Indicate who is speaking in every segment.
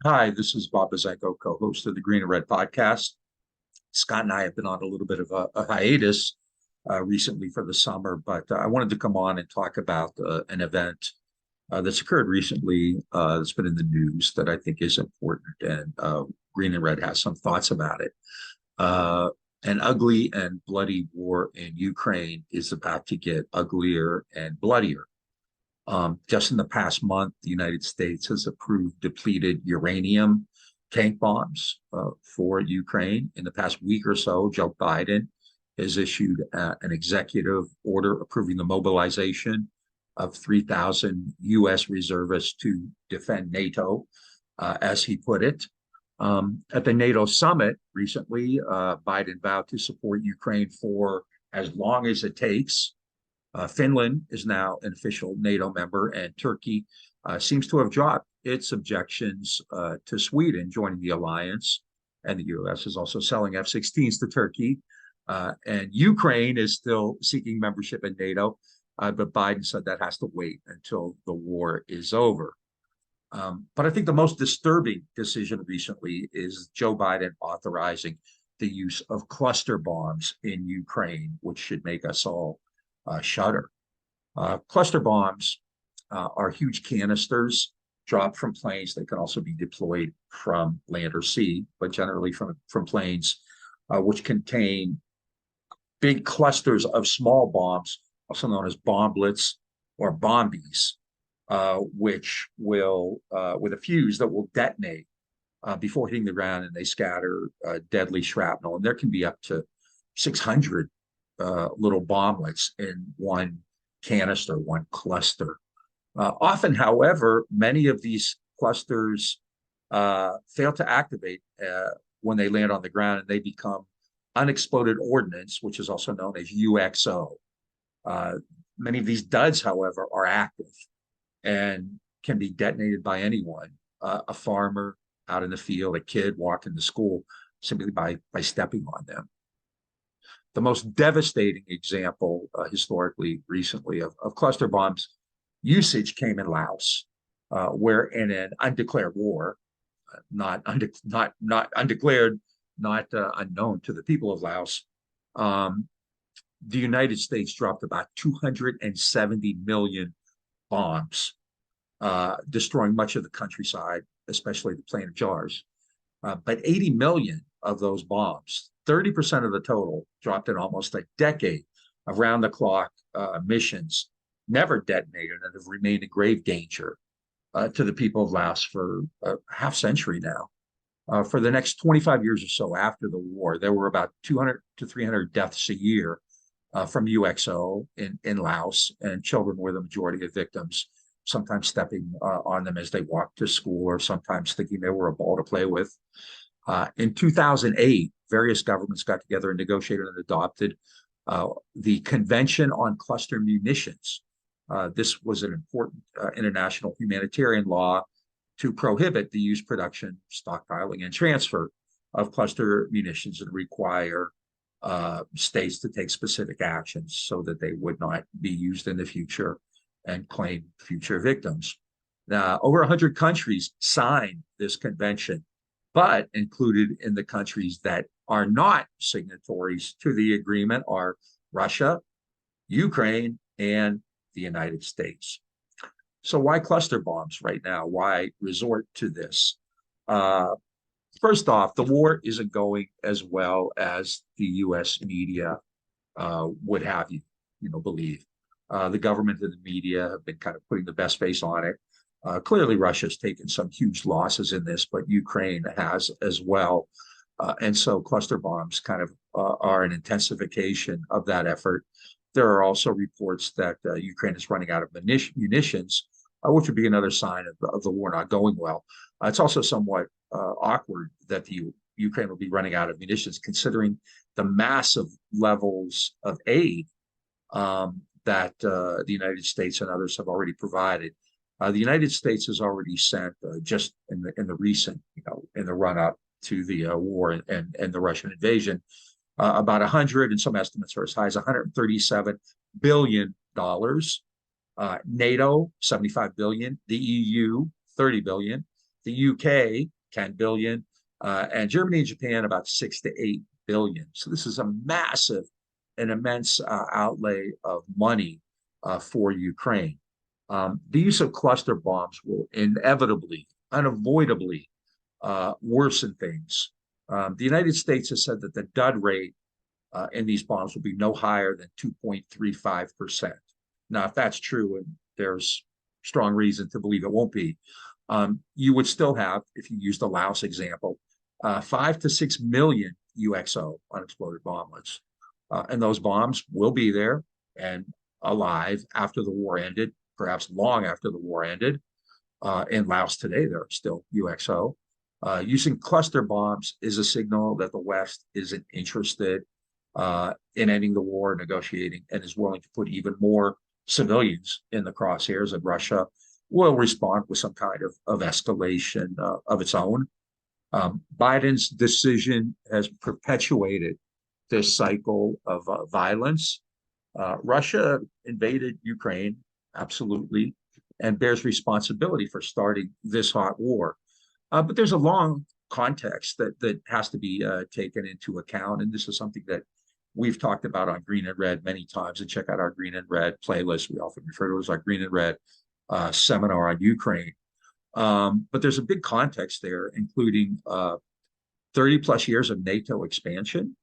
Speaker 1: Hi, this is Bob Bazenko, co-host of the Green and Red podcast. Scott and I have been on a little bit of a hiatus recently for the summer, but I wanted to come on and talk about an event that's occurred recently that's been in the news that I think is important, and Green and Red has some thoughts about it. Uh, an ugly and bloody war in Ukraine is about to get uglier and bloodier. Just in the past month, the United States has approved depleted uranium tank bombs for Ukraine. In the past week or so, Joe Biden has issued an executive order approving the mobilization of 3,000 U.S. reservists to defend NATO, as he put it. At the NATO summit recently, Biden vowed to support Ukraine for as long as it takes. Finland is now an official NATO member, and Turkey seems to have dropped its objections to Sweden joining the alliance. And the U.S. is also selling F-16s to Turkey. And Ukraine is still seeking membership in NATO, but Biden said that has to wait until the war is over. But I think the most disturbing decision recently is Joe Biden authorizing the use of cluster bombs in Ukraine, which should make us all shudder. Cluster bombs are huge canisters dropped from planes. They can also be deployed from land or sea, but generally from planes, which contain big clusters of small bombs, also known as bomblets or bombies, which will, with a fuse that will detonate before hitting the ground, and they scatter deadly shrapnel. And there can be up to 600 little bomblets in one canister, one cluster. Often, however, many of these clusters fail to activate when they land on the ground, and they become unexploded ordnance, which is also known as UXO. Many of these duds, however, are active and can be detonated by anyone, a farmer out in the field, a kid walking to school, simply by stepping on them. The most devastating example historically recently of cluster bombs usage came in Laos, where in an undeclared war, not undeclared, not unknown to the people of Laos, the United States dropped about 270 million bombs, destroying much of the countryside, especially the plain of jars. But 80 million of those bombs, 30% of the total, dropped in almost a decade of round-the-clock missions, never detonated, and have remained in grave danger to the people of Laos for a half century now. For the next 25 years or so after the war, there were about 200 to 300 deaths a year from UXO in Laos, and children were the majority of victims, sometimes stepping on them as they walked to school, or sometimes thinking they were a ball to play with. In 2008, various governments got together and negotiated and adopted the Convention on Cluster Munitions. This was an important international humanitarian law to prohibit the use, production, stockpiling, and transfer of cluster munitions, and require states to take specific actions so that they would not be used in the future and claim future victims. Now, over 100 countries signed this convention, but included in the countries that are not signatories to the agreement are Russia, Ukraine, and the United States. So why cluster bombs right now? Why resort to this? First off, the war isn't going as well as the U.S. media would have you believe. The government and the media have been kind of putting the best face on it. Clearly, Russia's taken some huge losses in this, but Ukraine has as well. And so cluster bombs kind of are an intensification of that effort. There are also reports that Ukraine is running out of munitions, which would be another sign of the war not going well. It's also somewhat awkward that the Ukraine will be running out of munitions, considering the massive levels of aid that the United States and others have already provided. The United States has already sent just in the recent, in the run up to the war and the Russian invasion, about 100, and some estimates are as high as $137 billion. NATO, 75 billion. The EU, 30 billion. The UK, 10 billion, and Germany and Japan about 6 to 8 billion. So this is a massive, an immense outlay of money for Ukraine. The use of cluster bombs will inevitably, unavoidably worsen things. The United States has said that the dud rate in these bombs will be no higher than 2.35%. Now, if that's true, and there's strong reason to believe it won't be, you would still have, if you use the Laos example, 5 to 6 million UXO, unexploded bomblets. And those bombs will be there and alive after the war ended, perhaps long after the war ended. In Laos today, there are still UXO. Using cluster bombs is a signal that the West isn't interested in ending the war, negotiating, and is willing to put even more civilians in the crosshairs, and Russia will respond with some kind of escalation of its own. Biden's decision has perpetuated this cycle of violence. Russia invaded Ukraine, absolutely, and bears responsibility for starting this hot war. But there's a long context that has to be taken into account, and this is something that we've talked about on Green and Red many times. And check out our Green and Red playlist. We often refer to it as our Green and Red seminar on Ukraine. But there's a big context there, including 30 plus years of NATO expansion,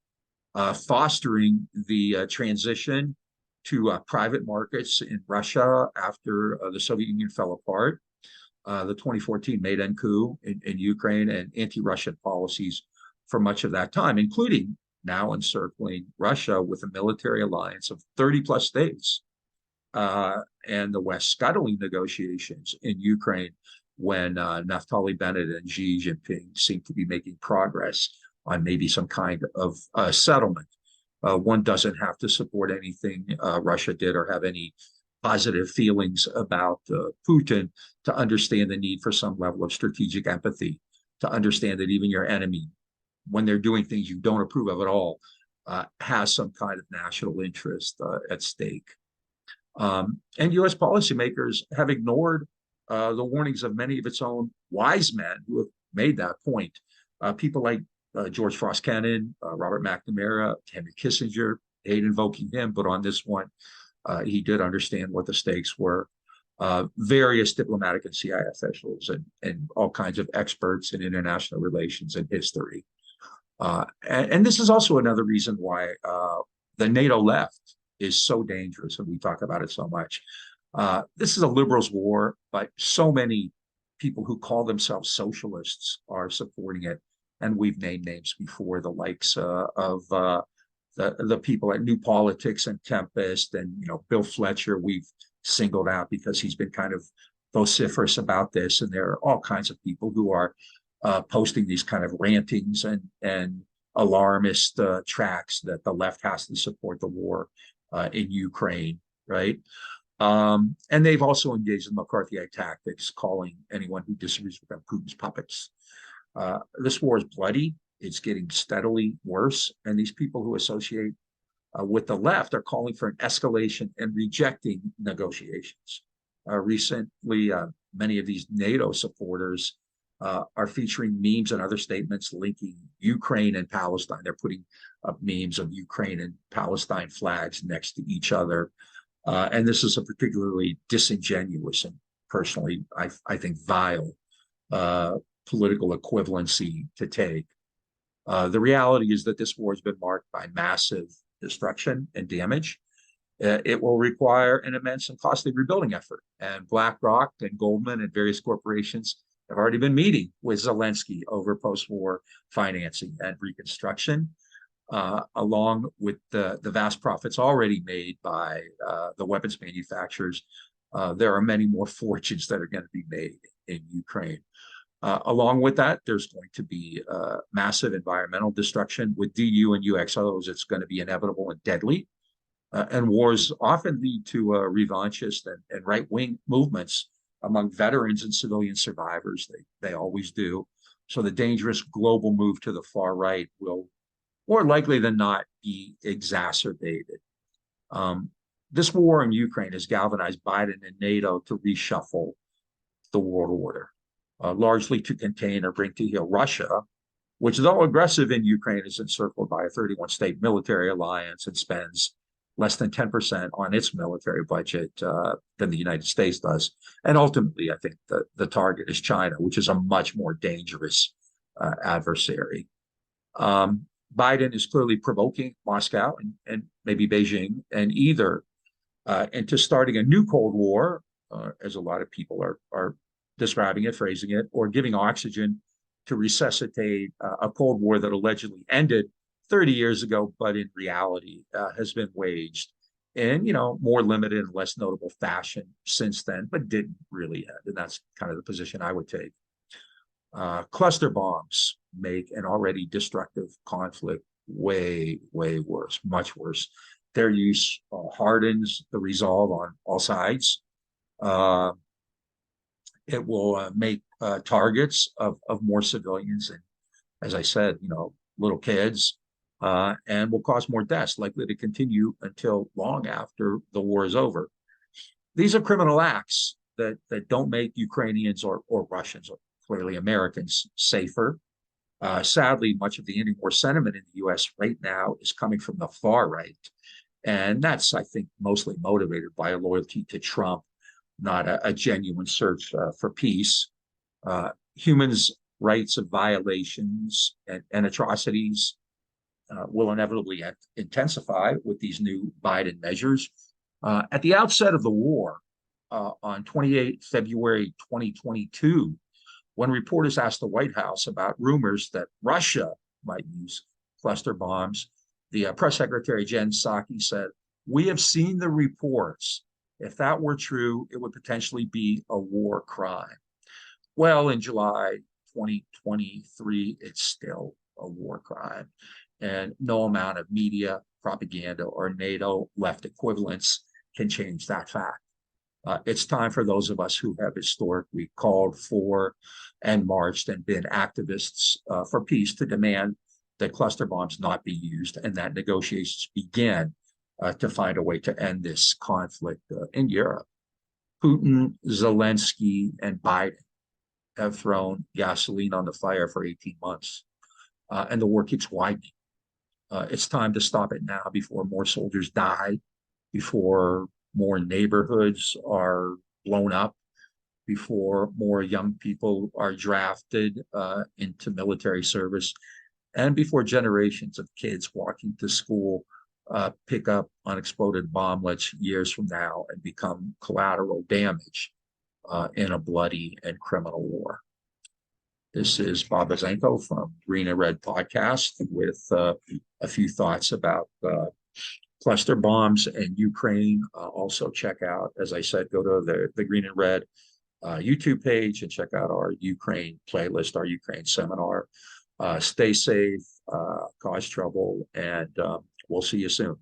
Speaker 1: fostering the transition to private markets in Russia after the Soviet Union fell apart, the 2014 Maidan coup in Ukraine, and anti-Russian policies for much of that time, including now encircling Russia with a military alliance of 30 plus states, and the West scuttling negotiations in Ukraine when Naftali Bennett and Xi Jinping seem to be making progress on maybe some kind of settlement. One doesn't have to support anything Russia did or have any positive feelings about Putin to understand the need for some level of strategic empathy, to understand that even your enemy, when they're doing things you don't approve of at all, has some kind of national interest at stake. And U.S. policymakers have ignored the warnings of many of its own wise men who have made that point. People like George Frost Kennan, Robert McNamara, Henry Kissinger, hate invoking him, but on this one, he did understand what the stakes were. Various diplomatic and CIA officials and all kinds of experts in international relations and history. And this is also another reason why the NATO left is so dangerous, and we talk about it so much. This is a liberals' war, but so many people who call themselves socialists are supporting it. And we've named names before, the likes of the people at New Politics and Tempest, and Bill Fletcher we've singled out because he's been kind of vociferous about this. And there are all kinds of people who are posting these kind of rantings and alarmist tracks that the left has to support the war in Ukraine, right? And they've also engaged in McCarthyite tactics, calling anyone who disagrees with them Putin's puppets. This war is bloody. It's getting steadily worse. And these people who associate with the left are calling for an escalation and rejecting negotiations. Recently, many of these NATO supporters are featuring memes and other statements linking Ukraine and Palestine. They're putting up memes of Ukraine and Palestine flags next to each other. And this is a particularly disingenuous and personally, I think, vile political equivalency to take. The reality is that this war has been marked by massive destruction and damage. It will require an immense and costly rebuilding effort. And BlackRock and Goldman and various corporations have already been meeting with Zelensky over post-war financing and reconstruction, along with the vast profits already made by the weapons manufacturers. There are many more fortunes that are going to be made in Ukraine. Along with that, there's going to be massive environmental destruction. With DU and UXOs, it's going to be inevitable and deadly. And wars often lead to revanchist and right-wing movements among veterans and civilian survivors. They always do. So the dangerous global move to the far right will more likely than not be exacerbated. This war in Ukraine has galvanized Biden and NATO to reshuffle the world order. largely to contain or bring to heel Russia, which, though aggressive in Ukraine, is encircled by a 31-state military alliance and spends less than 10% on its military budget than the United States does. And ultimately, I think the target is China, which is a much more dangerous adversary. Biden is clearly provoking Moscow and maybe Beijing and either into starting a new Cold War, as a lot of people are describing it, phrasing it, or giving oxygen to resuscitate a Cold War that allegedly ended 30 years ago, but in reality has been waged in, more limited and less notable fashion since then, but didn't really end. And that's kind of the position I would take. Cluster bombs make an already destructive conflict way, way worse, much worse. Their use hardens the resolve on all sides. It will make targets of more civilians and, as I said, little kids, and will cause more deaths, likely to continue until long after the war is over. These are criminal acts that don't make Ukrainians or Russians, or clearly Americans, safer. Sadly, much of the anti-war sentiment in the U.S. right now is coming from the far right. And that's, I think, mostly motivated by a loyalty to Trump, not a genuine search for peace. Humans' rights of violations and atrocities will inevitably intensify with these new Biden measures. At the outset of the war, on 28 February 2022, when reporters asked the White House about rumors that Russia might use cluster bombs, the press secretary, Jen Psaki, said, "We have seen the reports. If that were true, it would potentially be a war crime." Well, in July 2023, it's still a war crime. And no amount of media, propaganda, or NATO left equivalents can change that fact. It's time for those of us who have historically called for and marched and been activists for peace to demand that cluster bombs not be used and that negotiations begin to find a way to end this conflict in Europe. Putin, Zelensky, and Biden have thrown gasoline on the fire for 18 months, and the war keeps widening. It's time to stop it now before more soldiers die, before more neighborhoods are blown up, before more young people are drafted into military service, and before generations of kids walking to school pick up unexploded bomblets years from now and become collateral damage in a bloody and criminal war. This is Bob Bazenko from Green and Red Podcast with a few thoughts about cluster bombs and Ukraine. Also check out, as I said, go to the Green and Red YouTube page and check out our Ukraine playlist, our Ukraine seminar. Stay safe, cause trouble, and we'll see you soon.